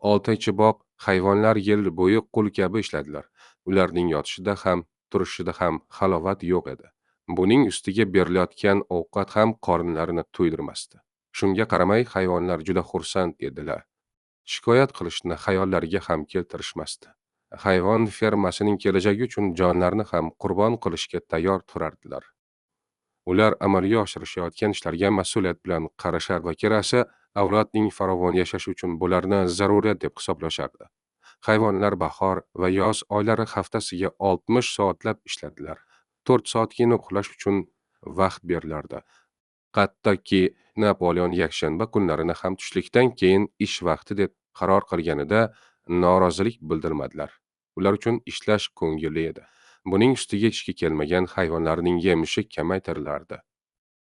Oltinchi boq hayvonlar yil bo'yi qul kabi ishladilar. Ularning yotishida ham, turishida ham halovat yo'q edi. Buning ustiga berilayotgan ovqat ham qornlarini to'ydirmasdi. Shunga qaramay hayvonlar juda xursand edilar. Shikoyat qilishni xayollariga ham keltirishmasdi. Hayvon fermasining kelajagi uchun jonlarini ham qurbon qilishga tayyor turardilar. Ular amalga oshirishayotgan ishlarga mas'uliyat bilan qarashar va kelasi avlodning farovon yashashi uchun bularni zaruriyat deb hisoblashardi. Hayvonlar bahor va yoz oylari haftasiga 60 soatlab ishladilar. 4 soatgina uxlash uchun vaqt berilardi. Hattoki Napoleon yakshanba kunlarini ham tushlikdan keyin ish vaqti deb qaror qilganida norozilik bildirmadilar. Ular uchun ishlash ko'ngilli edi. Buning ustiga ishga kelmagan hayvonlarning yemishi kamaytirilardi.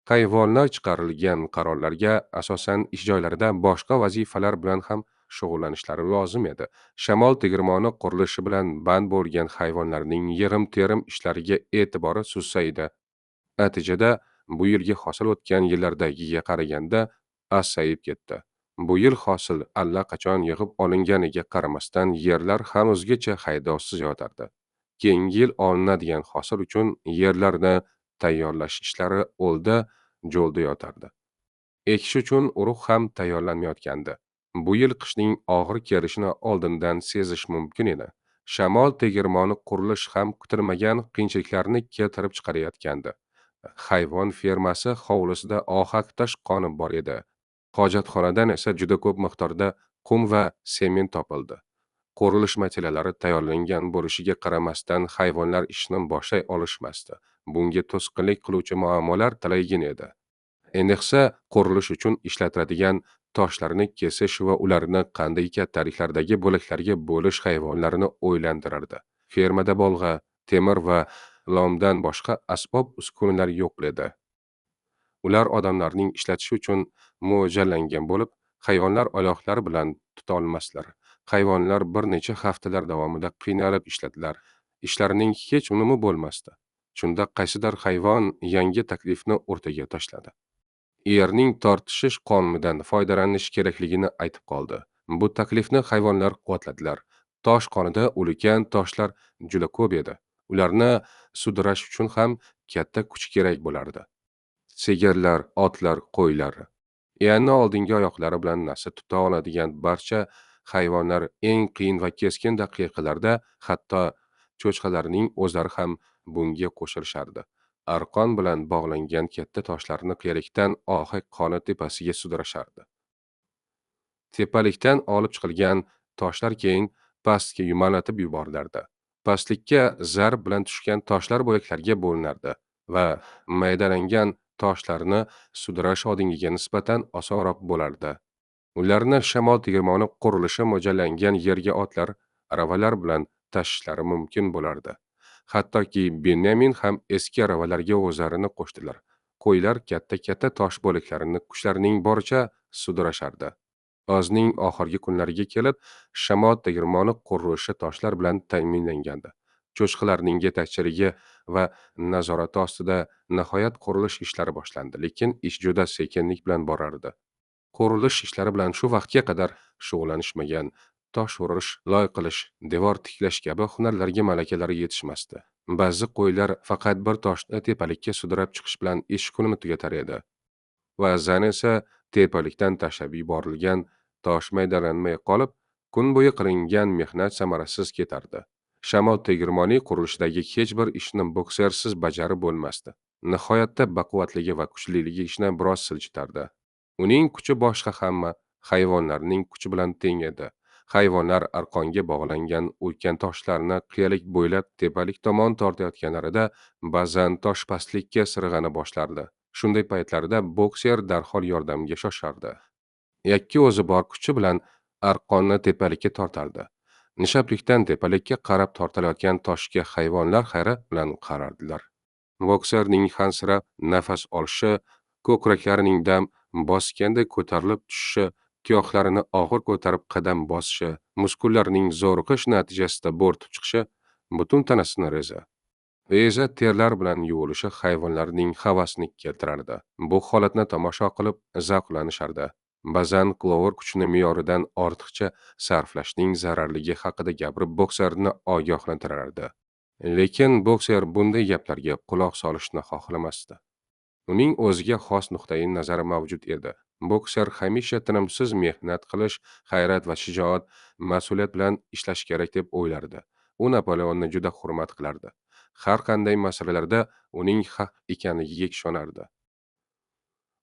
Hayvonlar chiqarilgan qarorlarga asosan ish joylarida boshqa vazifalar bilan ham shug'ullanishlari lozim edi. Shamol tegirmoni qurilishi bilan band bo'lgan hayvonlarning yerim-terim ishlariga e'tibori susaydi. Natijada bu yilgi hosil o'tgan yillardagiga qaraganda asayib ketdi. Bu yil hosil allaqachon yig'ib olinganiga qaramasdan yerlar hanuzgacha haydovsiz yotardi. Keyingi yil olinadigan hosil uchun yerlarni tayyorlash ishlari o'lda jo'lda yotardi. Ekish uchun urug' ham tayyorlanmayotgandi. Bu yil qishning og'ir kelishini oldindan sezish mumkin edi. Shamol tegirmoni qurilish ham kutilmagan qiyinchiliklarni keltirib chiqarayotgandi. Hayvon fermasi hovlisida ohak tosh qonib bor edi. Hojatxonadan esa juda ko'p miqdorda qum va sement topildi. Qurilish materiallari tayyorlangan bo'lishiga qaramasdan hayvonlar ishni boshlay olishmasdi. Bunga to'sqinlik qiluvchi muammolar talaygina edi. Ayniqsa, qurilish uchun ishlatiladigan toshlarni kesish va ularni qanday kattaliklardagi bo'laklarga bo'lish hayvonlarni o'ylantirardi. Fermada bolg'a, temir va lomdan boshqa asbob-uskunalar yo'q edi. Ular odamlarning ishlatishi uchun mo'ljallangan bo'lib, hayvonlar oyoqlari bilan tuta olmaslar. Hayvonlar bir necha haftalar davomida qiynalib ishladilar. Ishlarining hech unumi bo'lmasdi. Shunda qaysidir hayvon yangi taklifni o'rtaga tashladi. Yerning tortishish qonumidan foydalanish kerakligini aytib qoldi. Bu taklifni hayvonlar quvvatladilar. Tosh qonida ulkan toshlar juda ko'p edi. Ularni sudirash uchun ham katta kuch kerak bo'lardi. Sigirlar, otlar, qo'ylar. Yanni oldingi oyoqlari bilan nasl tuta oladigan barcha hayvonlar eng qiyin va keskin daqiqalarda hatto cho'chqalarning o'zlari ham bunga qo'shilishardi. Arqon bilan bog'langan katta toshlarni qiyalikdan ohak qoni tepasiga sudrashardi. Tepalikdan olib chiqilgan toshlar keyin pastga yumalatib yuborilardi. Pastlikka zarb bilan tushgan toshlar bo'laklarga bo'linardi va maydalangan toshlarni sudirash oldingiga nisbatan osonroq bo'lardi. Ularni shamol tegirmoni qurilishi mo'ljallangan yerga otlar, aravalar bilan tashishlari mumkin bo'lardi. Hattoki Benyamin ham eski aravalarga o'zlarini qo'shdilar. Qo'ylar katta-katta tosh bo'laklarini kuchlarining boricha sudrashardi. Yozning oxirgi kunlariga kelib, shamol tegirmoni qurilishi toshlar bilan ta'minlangandi. Cho'chqalarning yetakchiligi va nazorati ostida nihoyat qurilish ishlari boshlandi, lekin ish juda sekinlik bilan borardi. Qurilish ishlari bilan shu vaqtga qadar shug'ullanishmagan tosh urish, loy qilish, devor tiklash kabi hunarlarga malakalari yetishmasdi. Ba'zi qo'ylar faqat bir toshni tepalikka sudrab chiqish bilan ish kunini tugatar edi. Ba'zan esa tepalikdan tashlab yuborilgan tosh maydalanmay qolib, kun bo'yi qilingan mehnat samarasiz ketardi. Shamol tegirmoni qurilishidagi hech bir ishni boksersiz bajarib bo'lmasdi. Nihoyatda baquvvatligi va kuchliligi ishni biroz siljitardi. Uning kuchi boshqa hamma hayvonlarning kuchi bilan teng edi. Hayvonlar arqonga bog'langan ulkan toshlarni qiyalik bo'ylab tepalik tomon tortayotganlarida ba'zan tosh pastlikka sirg'ana boshlardi. Shunday paytlarda bokser darhol yordamga shoshardi. Yakki o'zi bor kuchi bilan arqonni tepalikka tortardi. Nishablikdan tepalikka qarab tortilayotgan toshga hayvonlar hayrat bilan qarardilar. Bokserning hansirab nafas olishi, ko'kraklarining dam bosganda ko'tarilib tushishi, tuyoqlarini og'ir ko'tarib qadam bosishi, muskullarining zo'riqish natijasida bo'rtib chiqishi butun tanasini reza terlar bilan yuvilishi hayvonlarning havasini keltirardi. Bu holatni tomosha qilib zavqlanishardi. Ba'zan Clover kuchni me'yoridan ortiqcha sarflashning zararligi haqida gapirib, bokserni ogohlantirardi. Lekin bokser bunday gaplarga quloq solishni xohlamasdi. Uning o'ziga xos nuqtai nazari mavjud edi. Bokser hamisha tinimsiz mehnat qilish, g'ayrat va shijoat, mas'uliyat bilan ishlash kerak deb o'ylardi. U Napoleonni juda hurmat qilardi. Har qanday masalalarda uning haq ekanligiga ishonardi.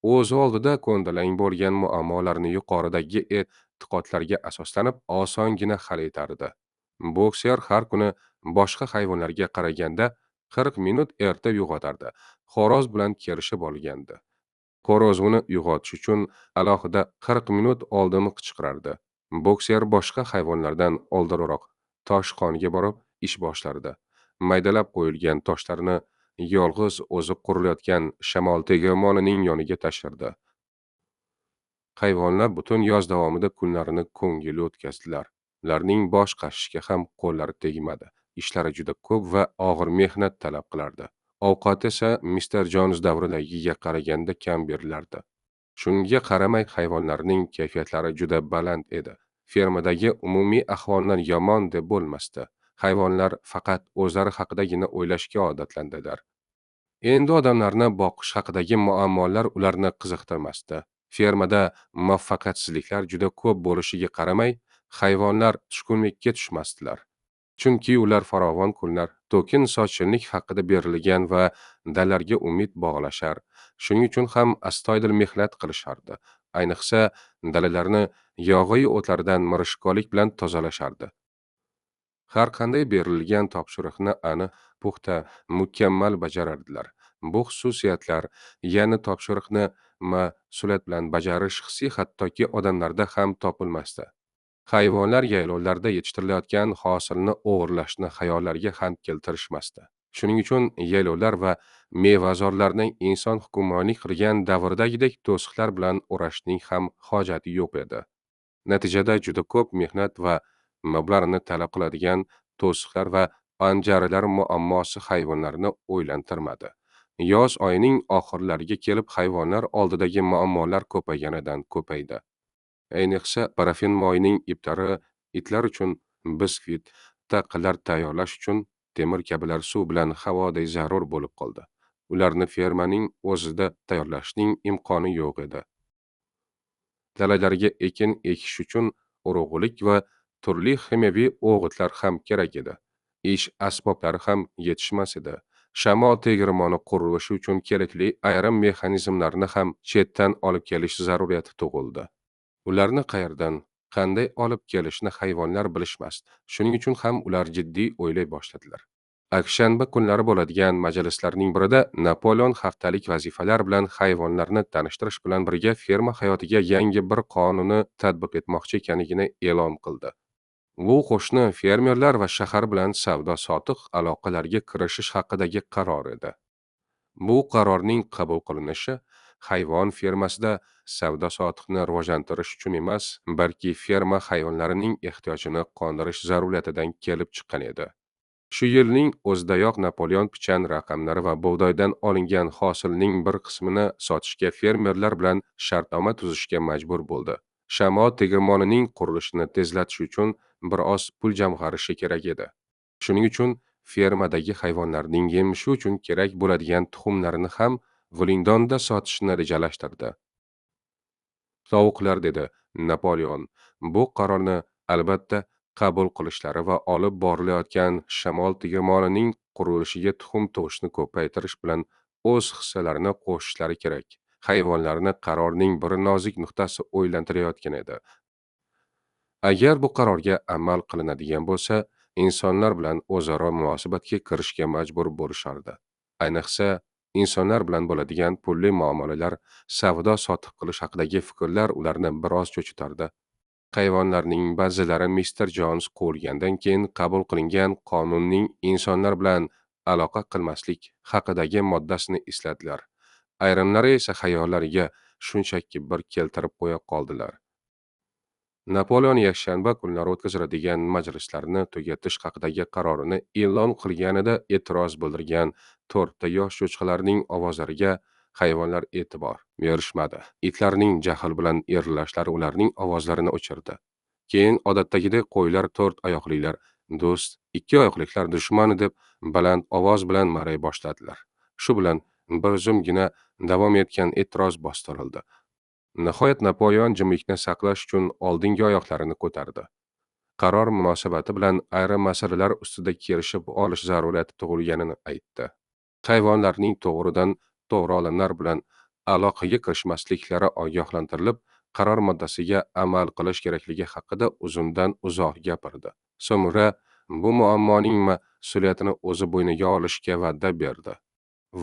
U o'zi oldida ko'ndalang bo'lgan muammolarni yuqoridagi e'tiqodlarga asoslanib osongina hal etardi. Bokser har kuni boshqa hayvonlarga qaraganda 40 minut erta uyg'otardi. Xo'roz bilan kelishib olgandi. Xo'roz uni uyg'otish uchun alohida 40 minut oldin qichqirardi. Bokser boshqa hayvonlardan oldinroq toshqonga borib ish boshlardi. Maydalab qo'yilgan toshlarni yolg'iz o'zi qurilayotgan shamol tegirmonining yoniga tashlardi. Hayvonlar butun yoz davomida kunlarini ko'ngilli o'tkazdilar. Ularning bosh qashishga ham qo'llari tegmadi. Ishlari juda ko'p va og'ir mehnat talab qilardi. Ovqat esa Mr. Jones davridagiga qaraganda kam berilardi. Shunga qaramay hayvonlarning kayfiyatlari juda baland edi. Fermadagi umumiy ahvollar yomon deb bo'lmasdi. Hayvonlar faqat o'zlari haqidagina o'ylashga odatlandilar. Endi odamlarni boqish haqidagi muammolar ularni qiziqtirmasdi. Fermada muvaffaqiyatsizliklar juda ko'p bo'lishiga qaramay, hayvonlar tushkunlikka tushmasdilar. Chunki ular farovon kunlar, to'kin sochinlik haqida berilgan va dallarga umid bog'lashar. Shuning uchun ham astoydil mehnat qilishardi. Ayniqsa, dalalarni yog'oyi o'tlardan mirishkolik bilan tozalashardi. Har qanday berilgan topshiriqni aniq, puxta, mukammal bajarardilar. Bu xususiyatlar, ya'ni topshiriqni mas'uliyat bilan bajarish hissi hattoki odamlarda ham topilmasdi. Hayvonlar yaylovlarda yetishtirilayotgan hosilni o'g'irlashni xayollariga ham keltirishmasdi. Shuning uchun yaylovlar va mevazorlarning inson hukmronlik qilgan davrdagidek to'siqlar bilan o'rashning ham hojati yo'q edi. Natijada juda ko'p mehnat va mablag'ni talab qiladigan to'siqlar va panjaralar muammosi hayvonlarni o'ylantirmadi. Yoz oyining oxirlariga kelib hayvonlar oldidagi muammolar ko'payganidan ko'paydi. Ayniqsa, parafin moyining iptari itlar uchun biskvit, taqinlar tayyorlash uchun temir kabilar suv bilan havoday zarur bo'lib qoldi. Ularni fermaning o'zida tayyorlashning imkoni yo'q edi. Dalalarga ekin ekish uchun urug'lik va turli ximiyaviy o'g'itlar ham kerak edi. Ish asboblari ham yetishmas edi. Shamol tegirmoni qurilishi uchun kerakli ayrim mexanizmlarni ham chetdan olib kelish zaruriyati tug'ildi. Ularni qayerdan, qanday olib kelishni hayvonlar bilishmasdi. Shuning uchun ham ular jiddiy o'ylay boshladilar. Akshanba kunlari bo'ladigan majlislarning birida Napoleon haftalik vazifalar bilan hayvonlarni tanishtirish bilan birga ferma hayotiga yangi bir qonunni tatbiq etmoqchi ekanligini e'lon qildi. Bu qo'shni fermerlar va shahar bilan savdo-sotiq aloqalariga kirishish haqidagi qaror edi. Bu qarorning qabul qilinishi hayvon fermasida savdo-sotiqni rivojlantirish uchun emas, balki ferma hayvonlarining ehtiyojini qondirish zaruriyatidan kelib chiqqan edi. Shu yilning o'zidayoq Napoleon pichan raqamlari va bug'doydan olingan hosilning bir qismini sotishga fermerlar bilan shartnoma tuzishga majbur bo'ldi. Shamol tegirmonining qurilishini tezlatish uchun biroz pul jamg'arishi kerak edi. Shuning uchun fermadagi hayvonlarning yemishi uchun kerak bo'ladigan tuxumlarini ham Vulindonda sotishni rejalashtirdi. Sovuqlar, dedi Napoleon, bu qarorni albatta qabul qilishlari va olib borilayotgan shamol tegirmonining qurilishiga tuxum tug'ishni ko'paytirish bilan o'z hissalarini qo'shishlari kerak. Hayvonlarni qarorning bir nozik nuqtasi o'ylantirayotgan edi. Agar bu qarorga amal qilinadigan bo'lsa, insonlar bilan o'zaro munosabatga kirishga majbur bo'lishardi. Ayniqsa, insonlar bilan bo'ladigan pulli muomalalar, savdo-sotiq qilish haqidagi fikrlar ularni biroz cho'chitardi. Hayvonlarning ba'zilari Mr. Jones quvilgandan keyin qabul qilingan qonunning insonlar bilan aloqa qilmaslik haqidagi moddasini esladilar. Ayrimlari esa xayollariga shunchaki bir keltirib qo'ya qoldilar. Napoleon yakshanba kunlari o'tkaziladigan majlislarni tugatish haqidagi qarorini e'lon qilganida e'tiroz bildirgan 4 yosh cho'chqalarning ovozlariga hayvonlar e'tibor berishmadi. Itlarning jahl bilan irilashlari ularning ovozlarini o'chirdi. Keyin odatdagidek qo'ylar to'rt oyoqlilar do'st, ikki oyoqliklar dushman deb baland ovoz bilan maray boshladilar. Shu bilan bir zumgina davom etgan e'tiroz bostirildi. Nihoyat Napoleon jimlikni saqlash uchun oldingi oyoqlarini ko'tardi. Qaror munosabati bilan ayrim masalalar ustida kelishib olish zaruriyati tug'ilganini aytdi. Hayvonlarning to'g'ridan to'g'ri olimlar bilan aloqaga kirishmasliklari ogohlantirilib, qaror moddasiga amal qilish kerakligi haqida uzundan uzoq gapirdi. So'ngra bu muammoning mas'uliyatini o'zi bo'yniga olishga va'da berdi.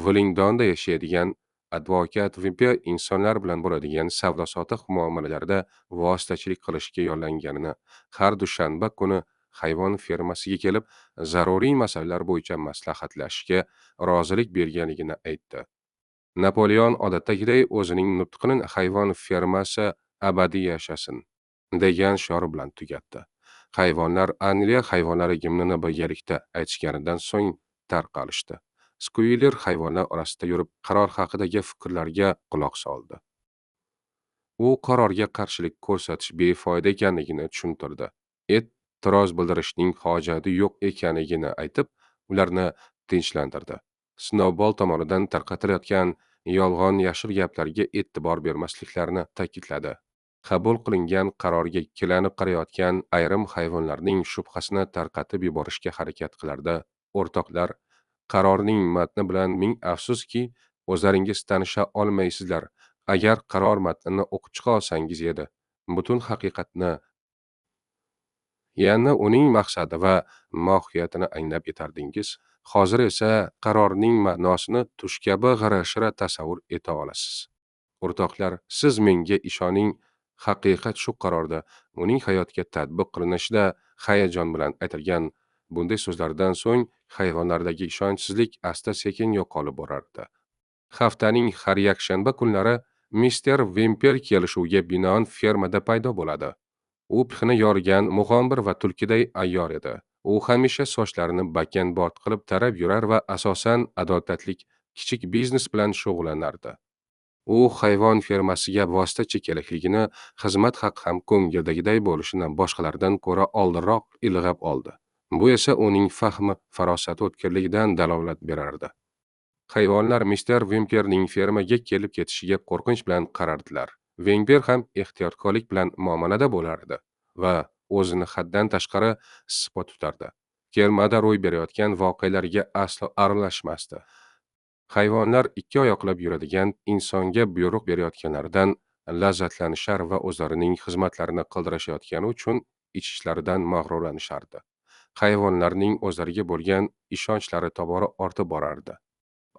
Wellingtonda yashaydigan advokat Vimper insonlar bilan bo'ladigan savdo-sotiq muomalalarida vositachilik qilishga yollanganini, har dushanba kuni hayvon fermasiga kelib, zaruriy masalalar bo'yicha maslahatlashishga rozilik berganligini aytdi. Napoleon odatdagiday o'zining nutqini hayvon fermasi abadiy yashasin degan shior bilan tugatdi. Hayvonlar Angliya hayvonlari gimnini birgalikda aytishganidan so'ng tarqalishdi. Skuiler hayvonlar orasida yurib qaror haqidagi fikrlarga quloq soldi. U qarorga qarshilik ko'rsatish befoyda ekanligini tushuntirdi. E'tiroz bildirishning hojati yo'q ekanligini aytib, ularni tinchlantirdi. Snowball tomonidan tarqatilayotgan yolg'on yashir gaplarga e'tibor bermasliklarini ta'kidladi. Qabul qilingan qarorga ikkilanib qarayotgan ayrim hayvonlarning shubhasini tarqatib yuborishga harakat qilardi. O'rtoqlar, qarorning matni bilan ming afsuski, o'zlaringiz tanisha olmaysizlar. Agar qaror matnini o'qib chiqa olsangiz edi, butun haqiqatni, ya'ni uning maqsadi va mohiyatini anglab yetardingiz. Hozir esa qarorning ma'nosini tush kabi g'ira-shira tasavvur eta olasiz. O'rtoqlar, siz menga ishoning, haqiqat shu qarorda, uning hayotga tatbiq qilinishida hayajon bilan aytilgan bunday so'zlardan so'ng hayvonlardagi ishonchsizlik asta-sekin yo'qolib borardi. Haftaning har yakshanba kunlari Mister Vimper kelishuvga binoan fermada paydo bo'ladi. U pixni yorgan mug'ombir va tulkiday ayyor edi. U hamisha sochlarini bakan-bort qilib tarab yurar va asosan adolatlik kichik biznes bilan shug'ullanardi. U hayvon fermasiga vositachi kerakligini, xizmat haqi ham ko'ngildagiday bo'lishini boshqalardan ko'ra oldinroq ilg'ab oldi. Bu esa uning fahmi, farosati o'tkirligidan dalolat berardi. Hayvonlar Mister Vimperning fermaga kelib ketishiga qo'rqinch bilan qarardilar. Vimper ham ehtiyotkorlik bilan muomalada bo'lardi va o'zini haddan tashqari sipo tutardi. Fermada ro'y berayotgan voqealarga aslo aralashmasdi. Hayvonlar ikki oyoqlab yuradigan insonga buyruq berayotganlaridan lazzatlanishar va o'zlarining xizmatlarini qildirishayotgani uchun ichishlaridan mag'rurlanishardi. Hayvonlarning o'zlariga bo'lgan ishonchlari tobora ortib borardi.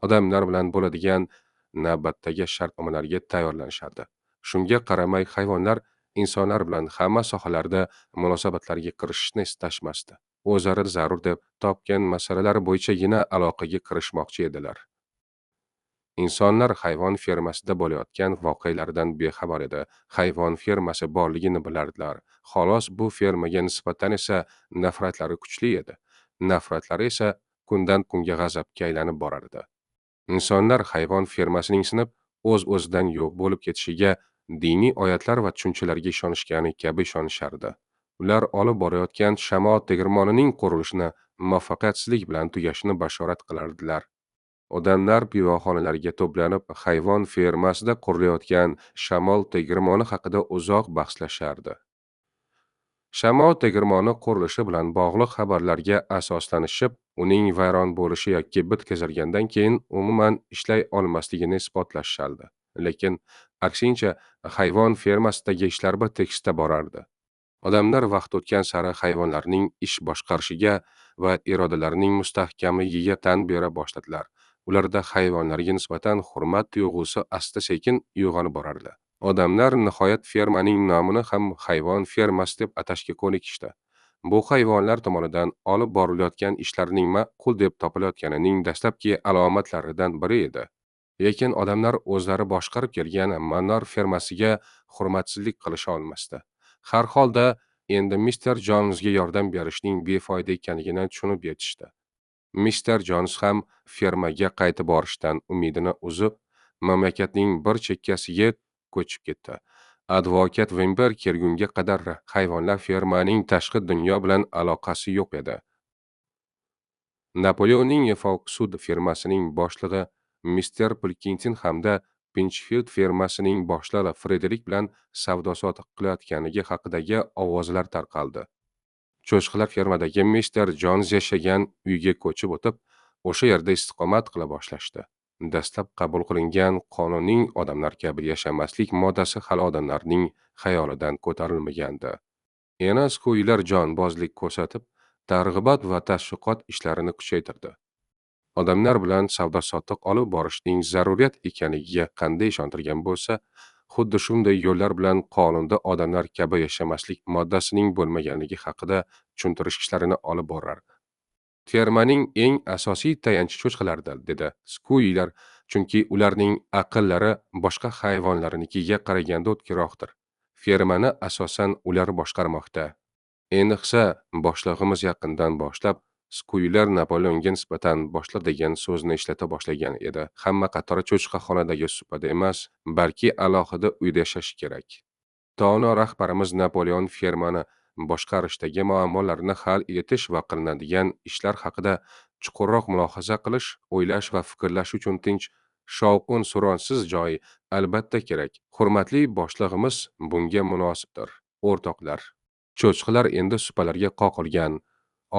Odamlar bilan bo'ladigan navbatdagi shartnomalarga tayyorlanishardi. Shunga qaramay hayvonlar insonlar bilan hamma sohalarda munosabatlarga kirishishni istashmasdi. O'zlari zarur deb topgan masalalar bo'yichagina aloqaga kirishmoqchi edilar. Insonlar hayvon fermasida bo'layotgan voqealardan bexabar edi. Hayvon fermasi borligini bilardilar. Xolos bu fermaga nisbatan esa nafratlari kuchli edi. Nafratlari esa kundan kunga g'azabga aylanib borardi. Insonlar hayvon fermasining sinib, o'z-o'zidan yo'q bo'lib ketishiga diniy oyatlar va tushunchalarga ishonishgani kabi ishonishardi. Ular olib borayotgan shamol tegirmonining qurilishini muvaffaqiyatsizlik bilan tugashini bashorat qilardilar. Odamlar pivoxonalarga to'planib, hayvon fermasida qurilayotgan shamol tegirmoni haqida uzoq bahslashardi. Shamol tegirmoni qurilishi bilan bog'liq xabarlarga asoslanishib, uning vayron bo'lishi yoki bitkazilgandan keyin umuman ishlay olmasligini isbotlashardi. Lekin aksincha, hayvon fermasidagi ishlar bir tekisda borardi. Odamlar vaqt o'tgan sari hayvonlarning ish boshqarishiga va irodalarining mustahkamligiga tan bera boshladilar. Ularda hayvonlarga nisbatan hurmat tuyg'usi asta-sekin uyg'onib borardi. Odamlar nihoyat fermaning nomini ham hayvon fermasi deb atashga ko'nikishdi. Bu hayvonlar tomonidan olib borilayotgan ishlarning ma'qul deb topilayotganining dastlabki alomatlaridan biri edi. Lekin odamlar o'zlari boshqarib kelgan Manor fermasiga hurmatsizlik qilisha olmasdi. Har holda endi Mister Jonsga yordam berishning befoyda ekanligini tushunib yetishdi. Mister Jons ham fermaga qaytib borishdan umidini uzib, mamlakatning bir chekkasiga ko'chib ketdi. Advokat Vember kelgunga qadar hayvonlar fermaning tashqi dunyo bilan aloqasi yo'q edi. Napoleonning Folk sud firmasining boshlig'i Mister Pilkington hamda Pinchfield firmasining boshlig'i Frederik bilan savdo-sotiq qilayotganligi haqidagi ovozlar tarqaldi. Cho'chqalar fermadagi Mister Jons yashagan uyga ko'chib o'tib, o'sha yerda istiqomat qila boshlashdi. Dastlab qabul qilingan qonunning odamlar kabi yashamaslik moddasi hali odamlarning xayolidan ko'tarilmagandi. Yana skuylar jonbozlik ko'rsatib, targ'ibot va tashviqot ishlarini kuchaytirdi. Odamlar bilan savdo-sotiq olib borishning zaruriyat ekaniga qanday ishontirgan bo'lsa, xuddi shunday yo'llar bilan qonunda odamlar kabi yashamaslik moddasining bo'lmaganligi haqida tushuntirish ishlarini olib borardi. Fermaning eng asosiy tayanchi cho'chqalardir, dedi skuylar, chunki ularning aqllari boshqa hayvonlarnikiga qaraganda o'tkirroqdir. Fermani asosan ular boshqarmoqda. Ayniqsa, boshlig'imiz yaqindan boshlab skuylar Napoleonga nisbatan boshliq degan so'zni ishlata boshlagan edi. Hamma qatori cho'chqaxonadagi supada emas, balki alohida uyda yashashi kerak. Dono rahbarimiz Napoleon fermani boshqarishdagi muammolarni hal etish va qilinadigan ishlar haqida chuqurroq mulohaza qilish, o'ylash va fikrlash uchun tinch, shovqin suronsiz joy albatta kerak. Hurmatli boshlig'imiz bunga munosibdir. O'rtoqlar, cho'chqalar endi supalarga qoqilgan.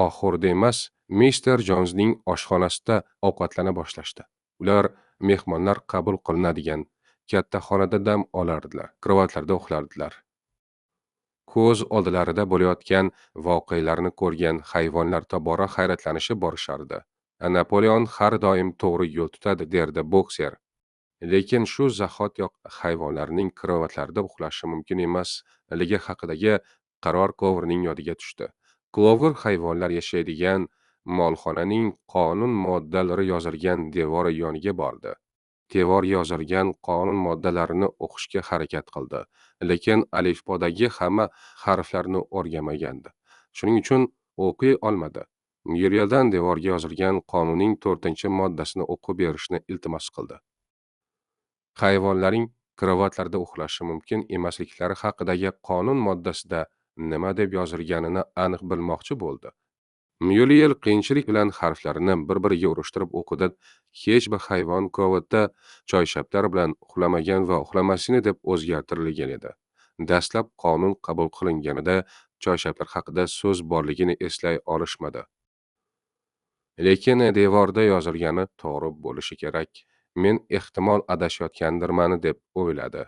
Oxirida emas, Mister Jonsning oshxonasida ovqatlana boshlashdi. Ular mehmonlar qabul qilinadigan katta xonada dam olardilar, karavotlarda uxlardilar. Ko'z oldilarida bo'layotgan voqealarni ko'rgan hayvonlar tobora hayratlanishib borishardi. Napoleon har doim to'g'ri yo'l tutadi, derdi bokser. Lekin shu zahotiyoq hayvonlarning karavotlarida uxlashi mumkin emasligi haqidagi qaror Cloverning yodiga tushdi. Clover hayvonlar yashaydigan molxonaning qonun moddalari yozilgan devori yoniga bordi. Devor yozilgan qonun moddalarini o'qishga harakat qildi, lekin alifbodagi hamma harflarni o'rganmagandi. Shuning uchun o'qiy olmadi. Murieldan devorga yozilgan qonunning 4-moddasini o'qib berishni iltimos qildi. Hayvonlarning karavotlarda uxlashi mumkin emasliklari haqidagi qonun moddasida nima deb yozilganini aniq bilmoqchi bo'ldi. Muriel qiyinchilik bilan harflarni bir-biriga urushtirib o'qidi. Hech bir hayvon karavotda choyshablar bilan uxlamagan va uxlamasini deb o'zgartirilgan edi. Dastlab qonun qabul qilinganida choyshablar haqida so'z borligini eslay olishmadi. Lekin devorda yozilgani to'g'ri bo'lishi kerak. Men ehtimol adashayotgandirman deb o'yladi.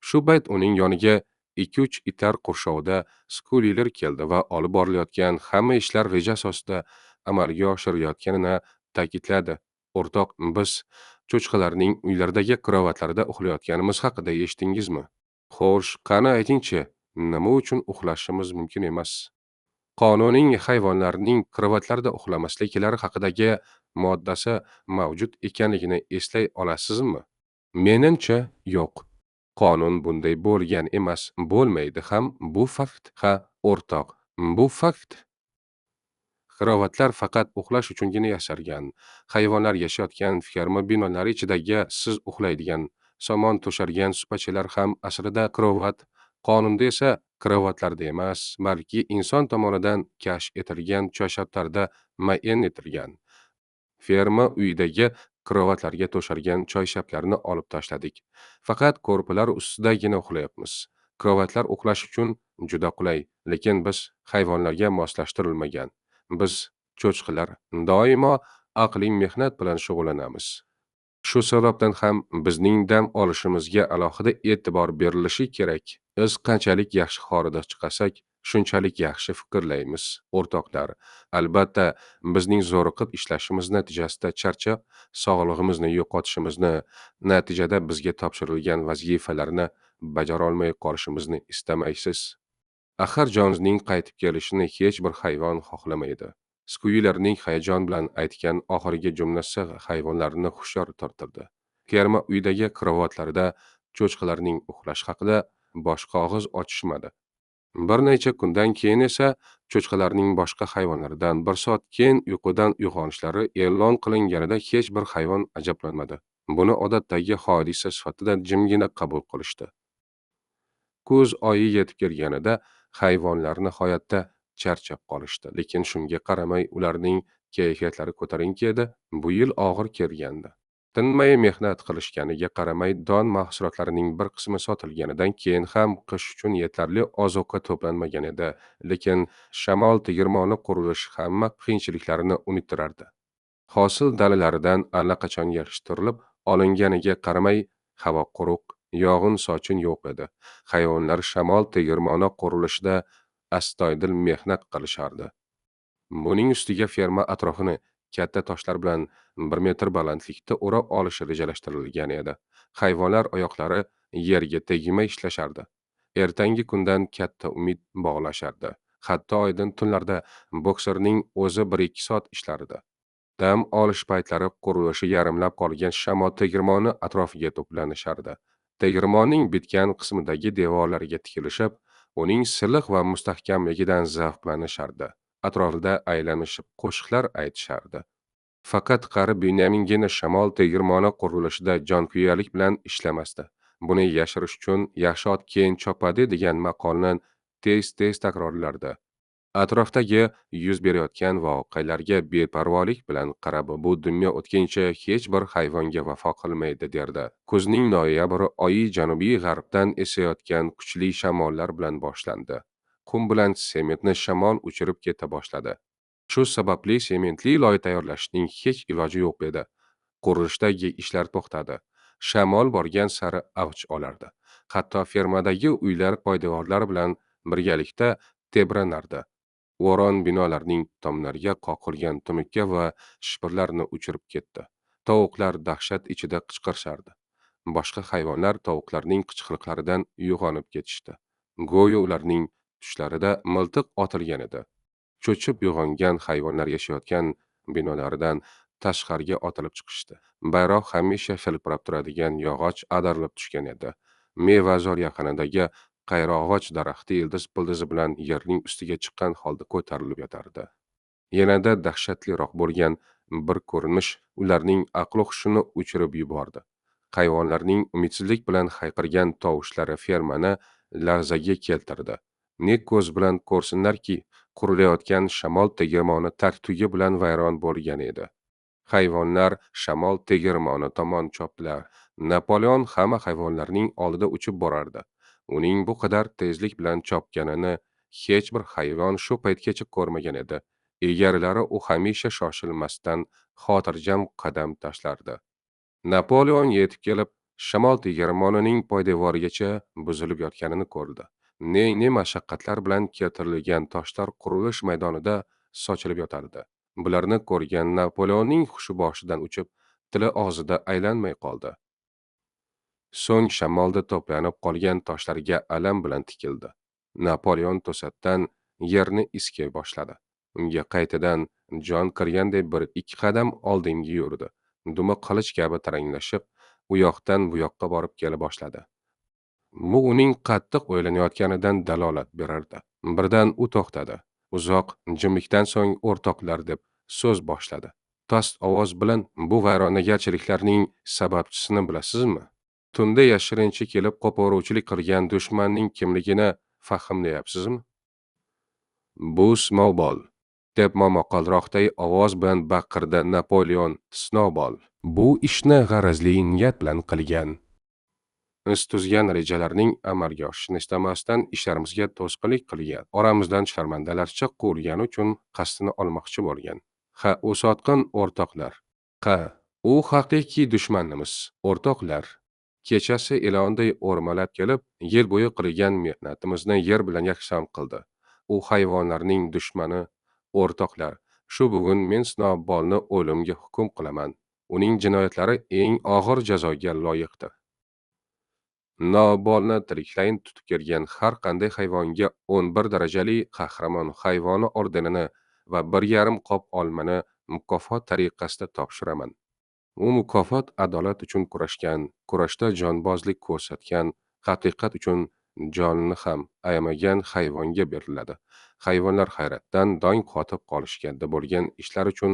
Shu payt uning yoniga 2-3 itar qurshovda skuylar keldi va olib borilayotgan hamma ishlar reja asosida amalga oshirilayotganini ta'kidladi. O'rtoq, biz cho'chqalarning uylardagi karavotlarda uxlayotganimiz haqida eshitdingizmi? Xo'sh, qani aytingchi, nima uchun uxlashimiz mumkin emas? Qonunning hayvonlarning karavotlarda uxlamasliklari haqidagi moddasi mavjud ekanligini eslay olasizmi? Menimcha, yo'q. Qonun bunday bo'lgan emas, bo'lmaydi ham, bu fakt. Ha, o'rtoq, bu fakt. Karavotlar faqat uxlash uchungina yasalgan. Hayvonlar yashayotgan ferma binolari ichidagi siz uxlaydigan, somon to'shalgan supachalar ham aslida karavot. Qonunda esa karavotlarda emas, balki inson tomonidan kashf etilgan choyshablarda muayyan etilgan. Ferma uyidagi karavotlarga to'shalgan choyshablarni olib tashladik. Faqat ko'rpalar ustidagina uxlayapmiz. Karavotlar uxlash uchun juda qulay, lekin biz hayvonlarga moslashtirilmagan. Biz cho'chqalar doimo aqliy mehnat bilan shug'ullanamiz. Shu sababdan ham bizning dam olishimizga alohida e'tibor berilishi kerak. Biz qanchalik yaxshi horida chiqasak, shunchalik yaxshi fikrlaymiz, o'rtoqlar. Albatta, bizning zo'riqib ishlashimiz natijasida charchab, sog'lig'imizni yo'qotishimizni, natijada bizga topshirilgan vazifalarni bajara olmay qolishimizni istamaysiz. Axir Jonsning qaytib kelishini hech bir hayvon xohlamaydi. Skuylarning hayajon bilan aytgan oxirgi jumlasi hayvonlarni hushyor tortirdi. Ferma uydagi karavotlarda cho'chqalarning uxlash haqida boshqa og'iz ochishmadi. Bir necha kundan keyin esa cho'chqalarning boshqa hayvonlardan bir soat keyin uyqudan uyg'onishlari e'lon qilinganida hech bir hayvon ajablanmadi. buni odatdagi hodisa sifatida jimgina qabul qilishdi. Kuz oyi yetib kelganida hayvonlar nihoyatda charchab qolishdi, lekin shunga qaramay ularning kayfiyatlari ko'tarinki edi. Bu yil og'ir kelgandi. Tinmay mehnat qilishganiga qaramay don mahsulotlarining bir qismi sotilganidan keyin ham qish uchun yetarli ozuqa to'planmagan edi, lekin shamol tegirmoni qurilishi hamma qiyinchiliklarini unuttirardi. Hosil dalalaridan allaqachon yig'ishtirilib olinganiga qaramay havo quruq, yog'in-sochin yo'q edi. Hayvonlar shamol tegirmoni qurilishida astoydil mehnat qilishardi. Buning ustiga ferma atrofini katta toshlar bilan 1 metr balandlikda o'rab olishi rejalashtirilgan edi. Hayvonlar oyoqlari yerga tegmay ishlashardi. Ertangi kundan katta umid bog'lashardi. Hatto oydin tunlarda bokserning o'zi 1-2 soat ishlardi. Dam olish paytlari qurilishi yarimlab qolgan shamol tegirmoni atrofiga to'planishardi. Tegirmonning bitgan qismidagi devorlarga tikilishib, uning silliq va mustahkamligidan zavqlanishardi. Atrofida aylanishib qo'shiqlar aytishardi. Faqat qari Benyamingina shamol tegirmoni qurilishida jonkuyarlik bilan ishlamasdi. Buni yashirish uchun yaxshi ot keyin chopadi degan maqolni tez-tez takrorlardi. Atrofdagi yuz berayotgan voqealarga beparvolik bilan qarab, bu dunyo o'tkinchi hech bir hayvonga vafo qilmaydi derdi. Kuzning noyabr oyi janubiy g'arbdan esayotgan kuchli shamollar bilan boshlandi. Qum bilan sementni shamol uchirib keta boshladi. Shu sababli sementli loy tayyorlashning hech iloji yo'q edi. Qurilishdagi ishlar to'xtadi. Shamol borgan sari avj olardi. Hatto fermadagi uylar poydevorlar bilan birgalikda tebranardi. O'ron binolarning tomlariga qoqilgan tunuka va shipirlarni uchirib ketdi. Tovuqlar dahshat ichida qichqirishardi. Boshqa hayvonlar tovuqlarning qichqiriqlaridan uyg'onib ketishdi. Go'yo ularning tushlarida miltiq otilgan edi. Cho'chib uyg'ongan hayvonlar yashayotgan binolaridan tashqariga otilib chiqishdi. Bayroq hamisha shilpirab turadigan yog'och ag'darilib tushgan edi. Mevazor yaqinidagi qayrag'och daraxti ildiz-pildizi bilan yerning ustiga chiqqan holda ko'tarilib yotardi. Yanada dahshatliroq bo'lgan bir ko'rinish ularning aql hushini uchirib yubordi. Hayvonlarning umidsizlik bilan hayqirgan tovushlari fermani larzaga keltirdi. Ne ko'z bilan ko'rsinlarki, qurilayotgan shamol tegirmoni tartugi bilan vayron bo'lgan edi. Hayvonlar shamol tegirmoni tomon chopdilar. Napoleon hamma hayvonlarning oldida uchib borardi. Uning bu qadar tezlik bilan chopganini hech bir hayvon shu paytgacha ko'rmagan edi. Egarilari u hamisha shoshilmasdan xotirjam qadam tashlardi. Napoleon yetib kelib, shamol tegirmonining poydevorigacha buzilib yotganini ko'rdi. Ne mashaqqatlar bilan keltirilgan toshlar qurilish maydonida sochilib yotardi. Bularni ko'rgan Napoleonning hushi boshidan uchib, tili og'zida aylanmay qoldi. So'ng shamolda to'planib qolgan toshlarga alam bilan tikildi. Napoleon to'satdan yerni iskay boshladi. Unga qaytadan jon kirganday 1-2 qadam oldinga yurdi. Dumi qilich kabi taranglashib, u yoqdan bu yoqqa borib kela boshladi. Bu uning qattiq o'ylanayotganidan dalolat berardi. Birdan u to'xtadi. Uzoq jimlikdan so'ng o'rtoqlar deb so'z boshladi. Past ovoz bilan bu vayronagarchiliklarning sababchisini bilasizmi? Tunda yashirincha kelib qo'poruvchilik qilgan dushmanning kimligini fahmlayapsizmi? Bu Snowball, deb momaqaldiroqday ovoz bilan baqirdi Napoleon. Snowball bu ishni g'arazli niyat bilan qilgan. Biz tuzgan rejalarning amalga oshishini istamasdan ishlarimizga to'sqinlik qilgan. Oramizdan sharmandalarcha quvilgani uchun qasdini olmoqchi bo'lgan. Ha, u sotqin o'rtoqlar. Ha, u haqiqiy dushmanimiz, o'rtoqlar. Kechasi ilonday o'rmalab kelib, yil bo'yi qilgan mehnatimizni yer bilan yakson qildi. U hayvonlarning dushmani, o'rtoqlar. Shu bugun men Snowballni o'limga hukm qilaman. Uning jinoyatlari eng og'ir jazoga loyiqdir. Snowballni tiriklayin tutib kelgan har qanday hayvonga 11 darajali qahramon hayvoni ordenini va 1,5 qop olmani mukofot tariqasida topshiraman. U mukofot adolat uchun kurashgan, kurashda jonbozlik ko'rsatgan, haqiqat uchun jonini ham ayamagan hayvonga beriladi. Hayvonlar hayratdan dong qotib qolishganda bo'lgan ishlar uchun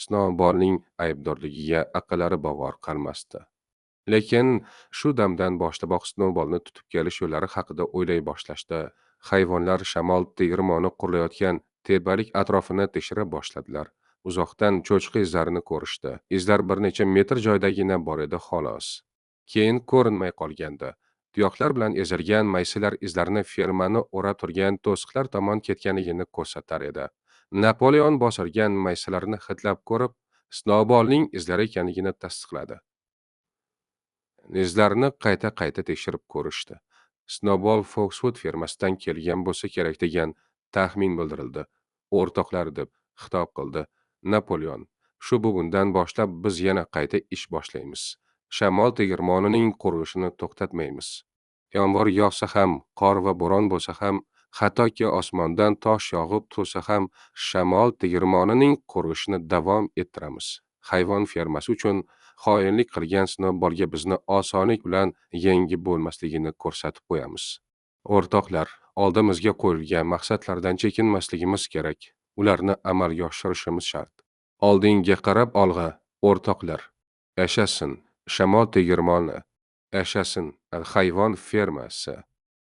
Snowballning aybdorligiga aqllari bovar qilmasdi. Lekin shu damdan boshlab Snowballni tutib kelish yo'llari haqida o'ylay boshlashdi. Hayvonlar shamol tegirmoni qurilayotgan tepalik atrofini tekshira boshladilar. Uzoqdan cho'chqa izlarini ko'rishdi. Izlar bir necha metr joydagina bor edi xolos. Keyin ko'rinmay qolgandi. Tuyoqlar bilan ezilgan maysalar izlarini fermani o'rab turgan to'siqlar tomon ketganligini ko'rsatar edi. Napoleon bosirgan maysalarni hidlab ko'rib, Snowballning izlari ekanligini tasdiqladi. Izlarini qayta tekshirib ko'rishdi. Snowball Foxwood fermasidan kelgan bo'lsa kerak degan taxmin bildirildi. O'rtoqlar deb xitob qildi Napoleon. Shu bugundan boshlab biz yana qayta ish boshlaymiz. Shamol tegirmonining qurilishini to'xtatmaymiz. Yomg'ir yog'sa ham, qor va bo'ron bo'lsa ham, hattoki osmondan tosh yog'ib tursa ham, shamol tegirmonining qurilishini davom ettiramiz. Hayvon fermasi uchun xoinlik qilgan Snowballga bizni osonlik bilan yengib bo'lmasligini ko'rsatib qo'yamiz. O'rtoqlar, oldimizga qo'yilgan maqsadlardan chekinmasligimiz kerak. Ularni amalga oshirishimiz shart. Oldinga qarab olg'a, o'rtoqlar. Yashasin shamol tegirmoni, yashasin hayvon fermasi.